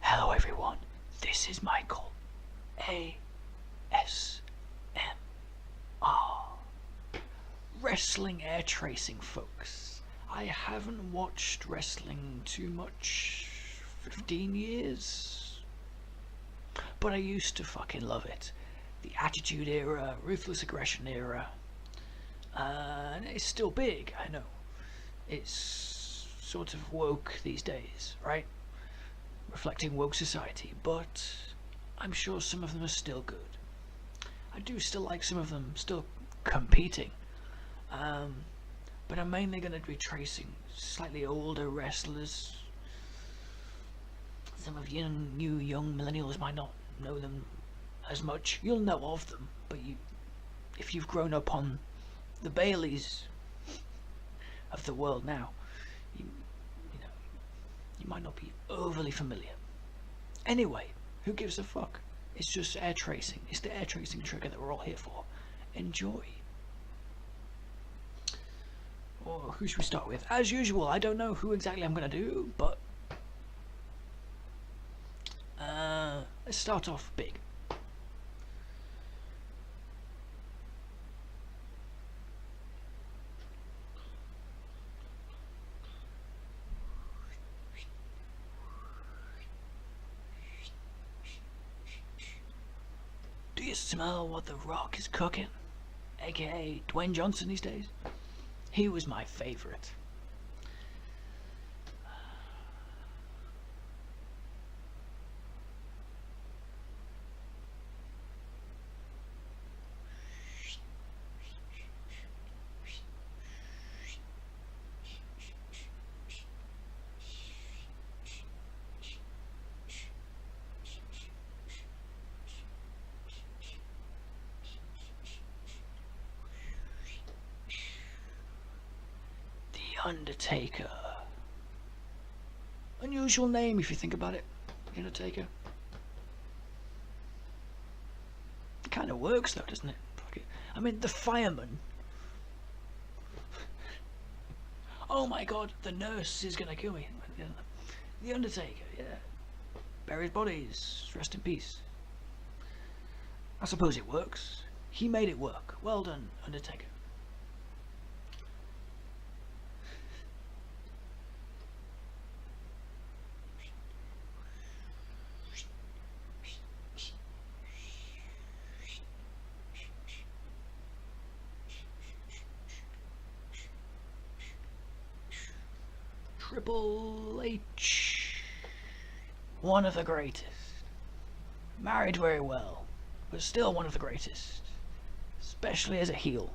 Hello everyone, this is Michael, ASMR. Wrestling air tracing, folks. I haven't watched wrestling too much, 15 years, but I used to fucking love it. The Attitude Era, Ruthless Aggression Era, and it's still big, I know. It's sort of woke these days, right? Reflecting woke society, but I'm sure some of them are still good. I do still like some of them still competing, but I'm mainly going to be tracing slightly older wrestlers. Some of you new young millennials might not know them as much. You'll know of them, but if you've grown up on the Baileys of the world now, you might not be overly familiar. Anyway, who gives a fuck? It's just air tracing. It's the air tracing trigger that we're all here for. Enjoy. Or who should we start with? As usual, I don't know who exactly I'm going to do, but let's start off big. Do you smell what The Rock is cooking? AKA Dwayne Johnson these days? He was my favorite. Undertaker. Unusual name if you think about it. Undertaker. It kind of works though, doesn't it? I mean, the fireman. Oh my god, the nurse is gonna kill me. The Undertaker, yeah. Buries bodies, rest in peace. I suppose it works. He made it work. Well done, Undertaker. Triple H, one of the greatest. Married very well, but still one of the greatest, especially as a heel,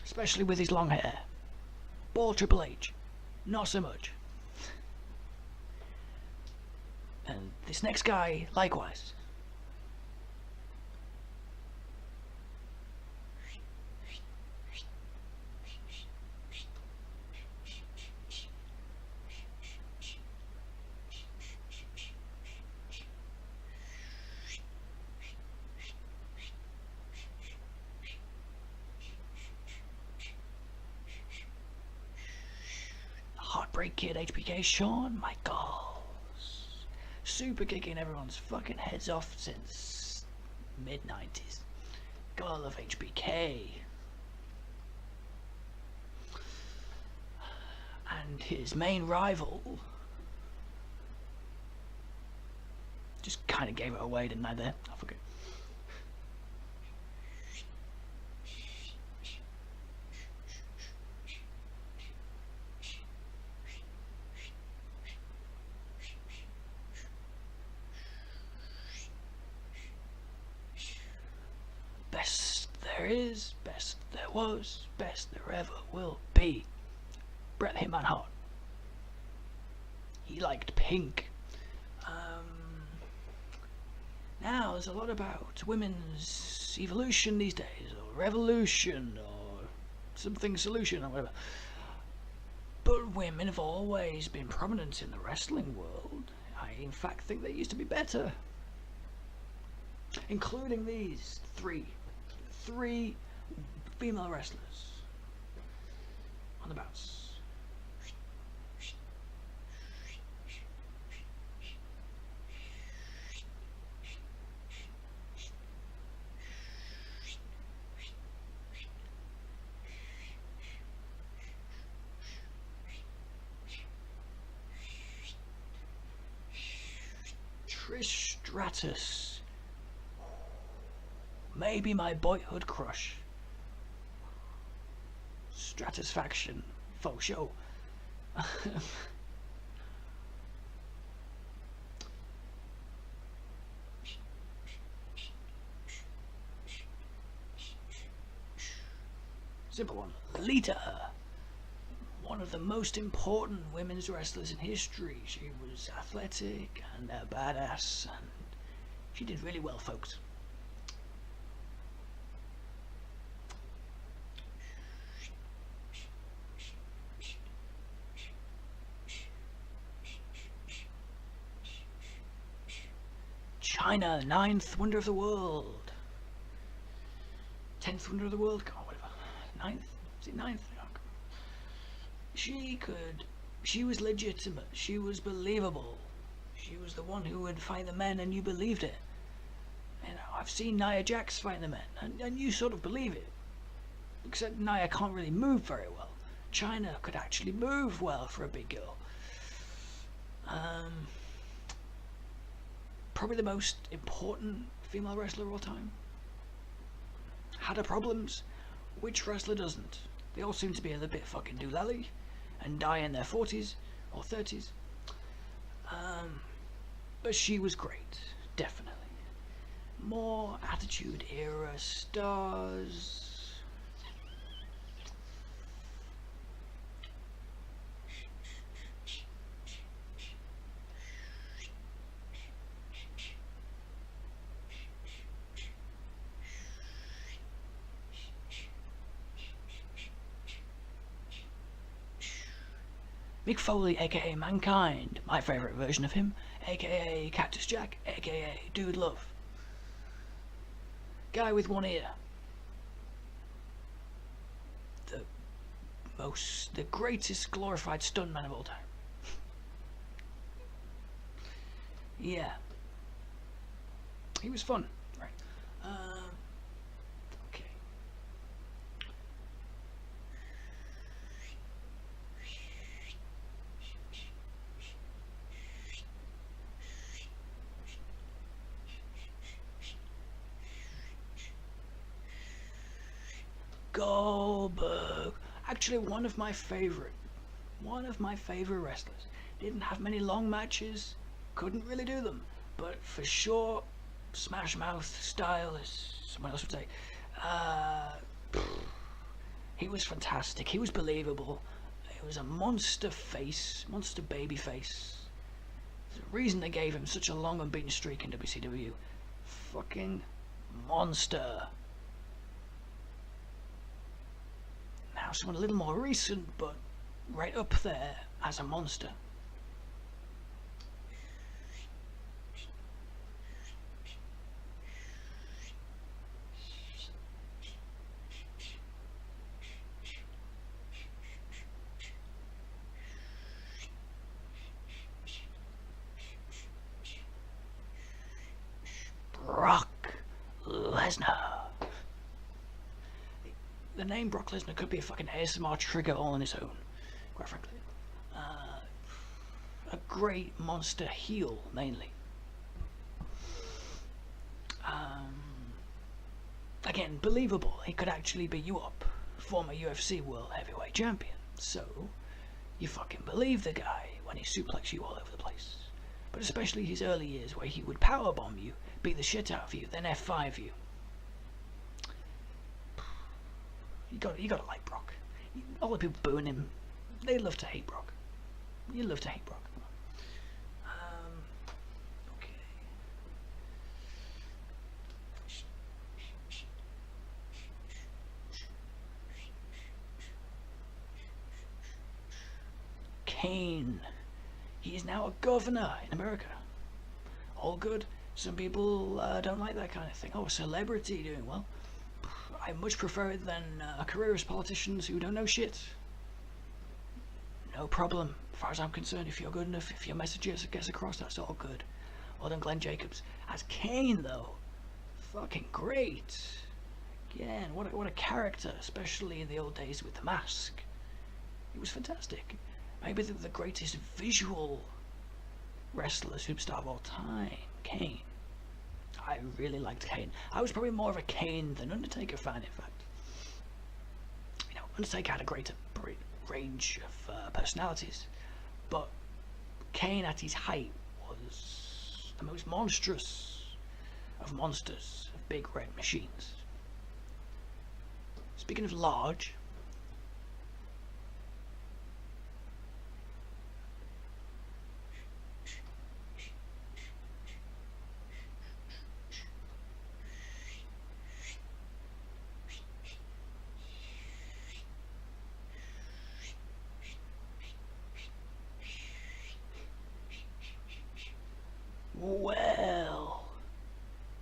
especially with his long hair. Bald Triple H, not so much. And this next guy, likewise. Heartbreak Kid, HBK, Shawn Michaels. Super kicking everyone's fucking heads off since mid-90s. Gotta love HBK. And his main rival just kind of gave it away, didn't I there? I forget. Best there is, best there was, best there ever will be. Bret Hitman Hart. He liked pink. Now there's a lot about women's evolution these days, or revolution, or something solution, or whatever. But women have always been prominent in the wrestling world. I in fact think they used to be better. Including these three female wrestlers on the bounce. Trish Stratus. Maybe my boyhood crush. Stratisfaction. Faux show. Simple one. Lita. One of the most important women's wrestlers in history. She was athletic and a badass, and she did really well, folks. China, 9th wonder of the world. 10th wonder of the world? God, whatever. 9th? Is it 9th? She was legitimate. She was believable. She was the one who would fight the men and you believed it. You know, I've seen Nia Jax fight the men and you sort of believe it. Except Nia can't really move very well. China could actually move well for a big girl. Probably the most important female wrestler of all time. Had her problems. Which wrestler doesn't? They all seem to be a little bit fucking doolally and die in their 40s or 30s. But she was great, definitely. More Attitude Era stars. Mick Foley, aka Mankind, my favourite version of him, aka Cactus Jack, aka Dude Love. Guy with one ear. The greatest glorified stuntman of all time. Yeah. He was fun, right? Okay. Goldberg. Actually, one of my favorite wrestlers. Didn't have many long matches, couldn't really do them, but for sure, Smash Mouth style, as someone else would say, he was fantastic. He was believable. He was a monster face, monster baby face. There's a reason they gave him such a long unbeaten streak in WCW. Fucking monster. Now, someone a little more recent, but right up there as a monster. Brock Lesnar. The name Brock Lesnar could be a fucking ASMR trigger all on its own, quite frankly. A great monster heel, mainly. Again, believable. He could actually be you up, former UFC World Heavyweight Champion. So, you fucking believe the guy when he suplexes you all over the place. But especially his early years where he would powerbomb you, beat the shit out of you, then F5 you. You gotta like Brock. All the people booing him, they love to hate Brock. You love to hate Brock. Okay. Kane. He is now a governor in America. All good. Some people don't like that kind of thing. Oh, a celebrity doing well. I much prefer it than careerist politicians who don't know shit. No problem, as far as I'm concerned. If you're good enough, if your message gets across, that's all good. Well done, Glenn Jacobs. As Kane, though, fucking great. Again, what a character, especially in the old days with the mask. He was fantastic. Maybe the greatest visual wrestler, superstar of all time, Kane. I really liked Kane. I was probably more of a Kane than Undertaker fan, in fact. You know, Undertaker had a greater range of personalities, but Kane at his height was the most monstrous of monsters, of big red machines. Speaking of large,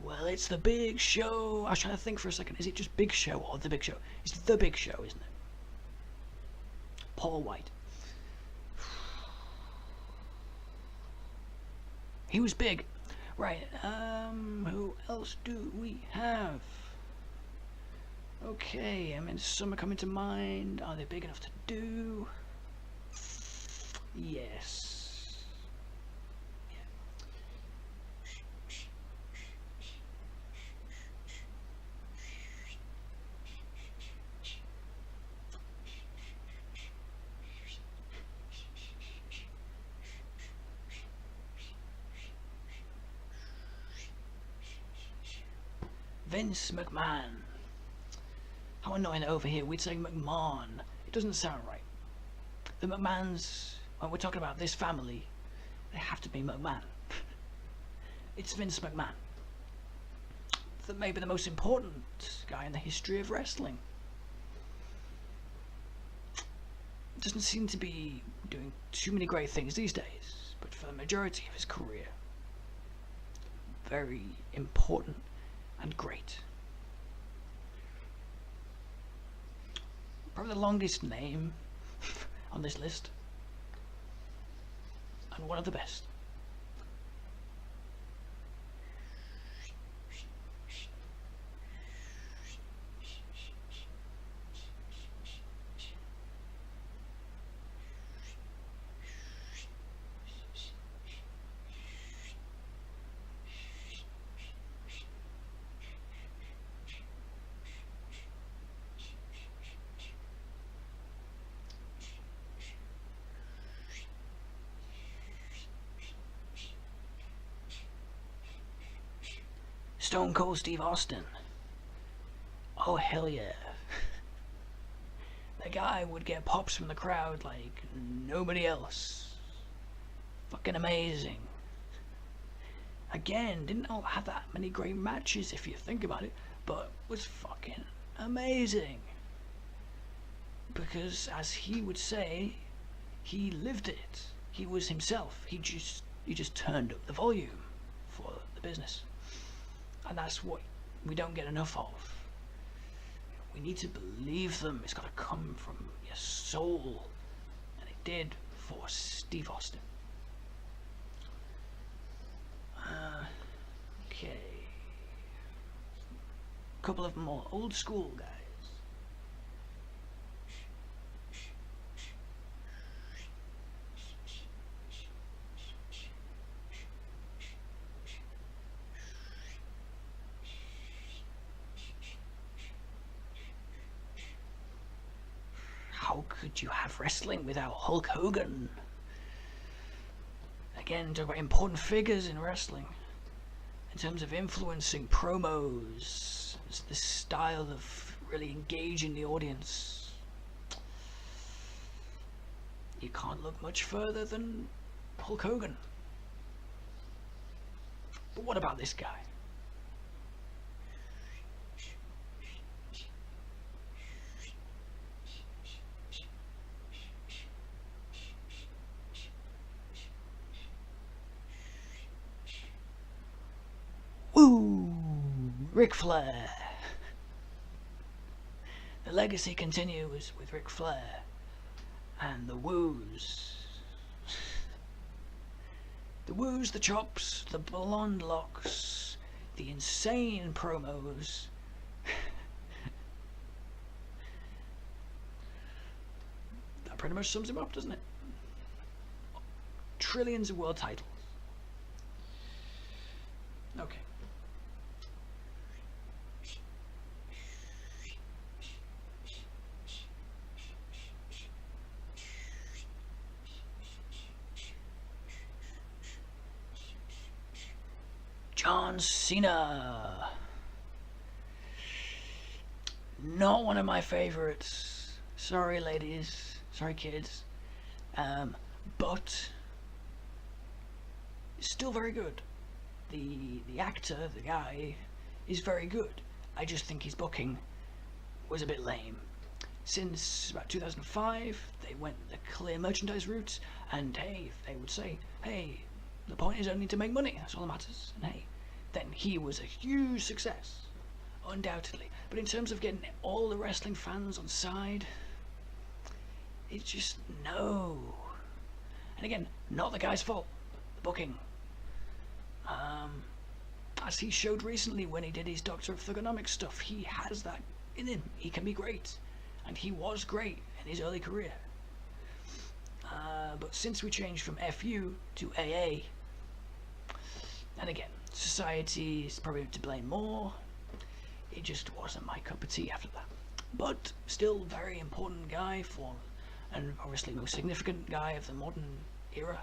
well, it's the Big Show. I was trying to think for a second. Is it just Big Show or the Big Show? It's the Big Show, isn't it? Paul White. He was big. Right, who else do we have? Okay, I mean, some are coming to mind. Are they big enough to do? Yes. Vince McMahon. How annoying that over here we'd say McMahon. It doesn't sound right. The McMahons, when we're talking about this family, they have to be McMahon. It's Vince McMahon. Maybe the most important guy in the history of wrestling. Doesn't seem to be doing too many great things these days, but for the majority of his career, very important and great. Probably the longest name on this list, and one of the best. Stone Cold Steve Austin. Oh hell yeah. The guy would get pops from the crowd like nobody else. Fucking amazing. Again, didn't have that many great matches if you think about it, but was fucking amazing. Because as he would say, he lived it. He was himself. He just turned up the volume for the business. And that's what we don't get enough of. We need to believe them. It's got to come from your soul. And it did for Steve Austin. Okay. A couple of more old school guys. How could you have wrestling without Hulk Hogan? Again, talk about important figures in wrestling. In terms of influencing promos, it's this style of really engaging the audience. You can't look much further than Hulk Hogan. But what about this guy? Woo! Ric Flair. The legacy continues with Ric Flair and the woos. The woos, the chops, the blonde locks, the insane promos. That pretty much sums him up, doesn't it? Trillions of world titles, Okay. John Cena. Not one of my favorites. Sorry, ladies. Sorry, kids. But still very good. The actor, the guy, is very good. I just think his booking was a bit lame. Since about 2005, they went the clear merchandise route, and hey, they would say, hey, the point is only to make money, that's all that matters, and hey, then he was a huge success, undoubtedly. But in terms of getting all the wrestling fans on side, it's just no. And again, not the guy's fault, the booking. As he showed recently when he did his Doctor of Thugonomics stuff, he has that in him. He can be great, and he was great in his early career. But since we changed from FU to AA, and again, society is probably to blame more, it just wasn't my cup of tea after that. But still very important guy for, and obviously most significant guy of the modern era,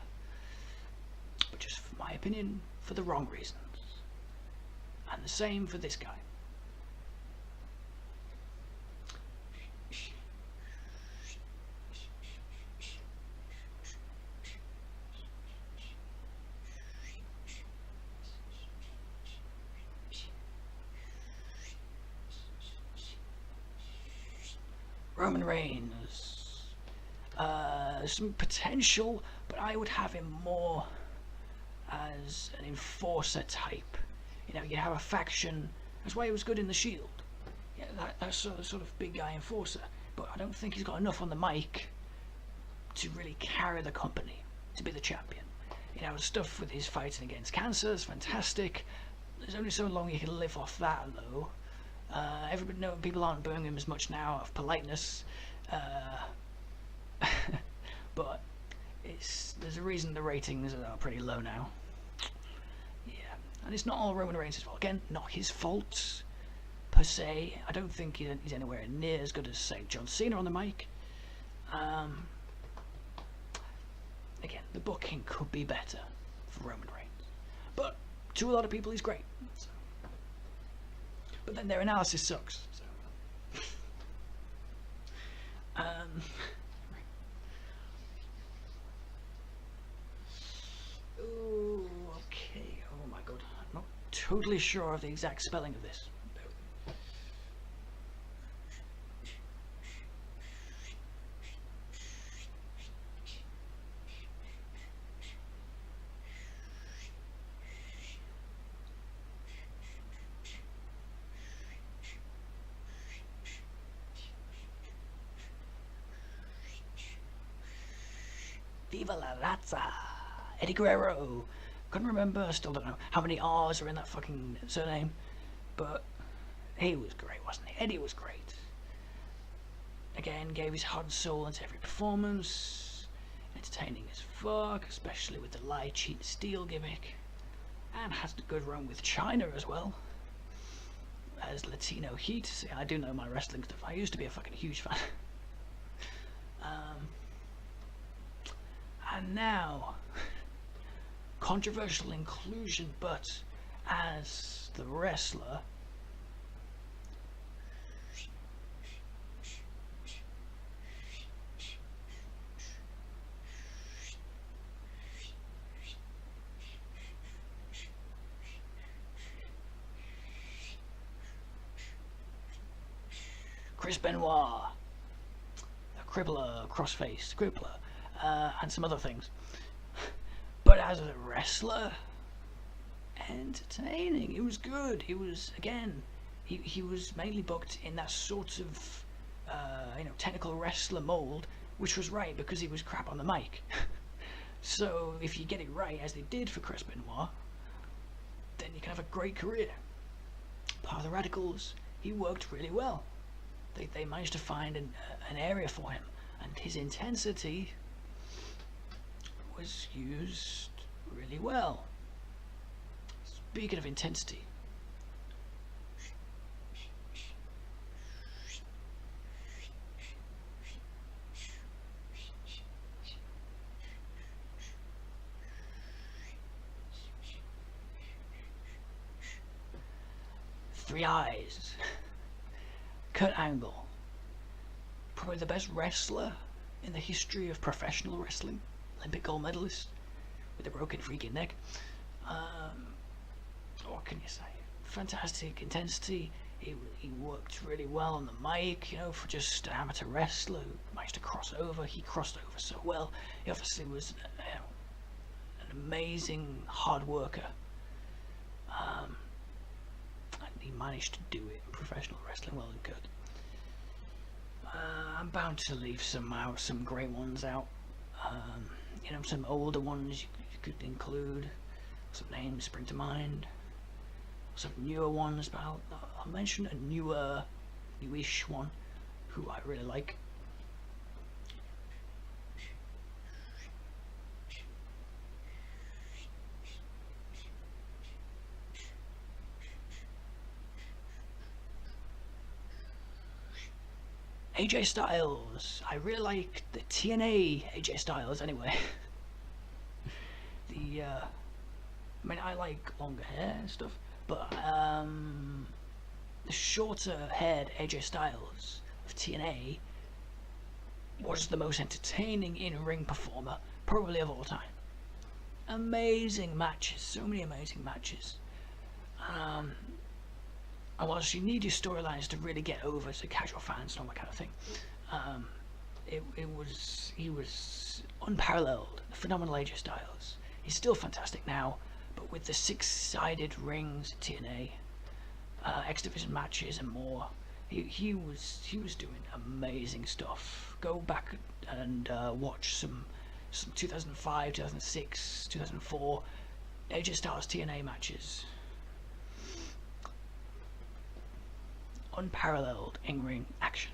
but just for my opinion, for the wrong reasons. And the same for this guy. Roman Reigns. Some potential, but I would have him more as an enforcer type. You know, you have a faction. That's why he was good in the Shield. Yeah, that's sort of big guy enforcer. But I don't think he's got enough on the mic to really carry the company, to be the champion. You know, stuff with his fighting against cancer is fantastic. There's only so long you can live off that, though. Everybody know people aren't booing him as much now of politeness, but there's a reason the ratings are pretty low now. Yeah, and it's not all Roman Reigns' fault. Again, not his fault per se. I don't think he's anywhere near as good as, say, John Cena on the mic. Again, the booking could be better for Roman Reigns, but to a lot of people, he's great. So. But then their analysis sucks. So. Ooh, okay. Oh my god. I'm not totally sure of the exact spelling of this. Viva la Raza! Eddie Guerrero! Couldn't remember, still don't know how many R's are in that fucking surname. But he was great, wasn't he? Eddie was great. Again, gave his heart and soul into every performance. Entertaining as fuck, especially with the lie, cheat, steal gimmick. And has a good run with China as well. As Latino Heat. See, I do know my wrestling stuff. I used to be a fucking huge fan. And now, controversial inclusion, but as the wrestler, Chris Benoit, a crippler, crossface, crippler. And some other things. But as a wrestler, entertaining. It was good. He was, again, he was mainly booked in that sort of technical wrestler mold, which was right because he was crap on the mic. So if you get it right, as they did for Chris Benoit, then you can have a great career. Part of the Radicals, he worked really well. They managed to find an area for him, and his intensity was used really well. Speaking of intensity, Three Eyes, Kurt Angle, probably the best wrestler in the history of professional wrestling, Olympic gold medalist with a broken freaking neck. What can you say? Fantastic intensity. He worked really well on the mic, you know, for just an amateur wrestler who managed to cross over. He crossed over so well. He obviously was an amazing hard worker. And he managed to do it in professional wrestling well and good. I'm bound to leave some out, some great ones out. You know, some older ones you could include. Some names spring to mind. Some newer ones, but I'll mention a newish one who I really like. AJ Styles. I really like the TNA AJ Styles anyway. I mean, I like longer hair and stuff, but the shorter haired AJ Styles of TNA was the most entertaining in-ring performer probably of all time. Amazing matches, so many amazing matches. And whilst you need your storylines to really get over to casual fans and all that kind of thing, he was unparalleled, phenomenal AJ Styles. He's still fantastic now, but with the 6-sided rings at TNA, X Division matches and more, he was doing amazing stuff. Go back and watch some 2005, 2006, 2004 AJ Styles TNA matches. Unparalleled in-ring action.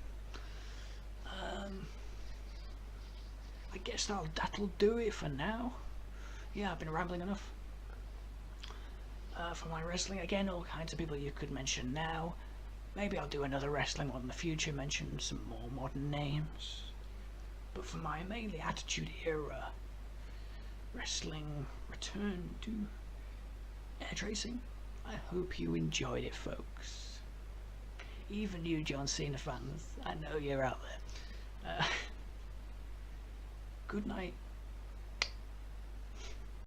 I guess that'll do it for now. Yeah, I've been rambling enough. For my wrestling, again, all kinds of people you could mention now. Maybe I'll do another wrestling one in the future, mention some more modern names. But for my mainly Attitude Era wrestling return to air tracing, I hope you enjoyed it, folks. Even you John Cena fans, I know you're out there. Good night.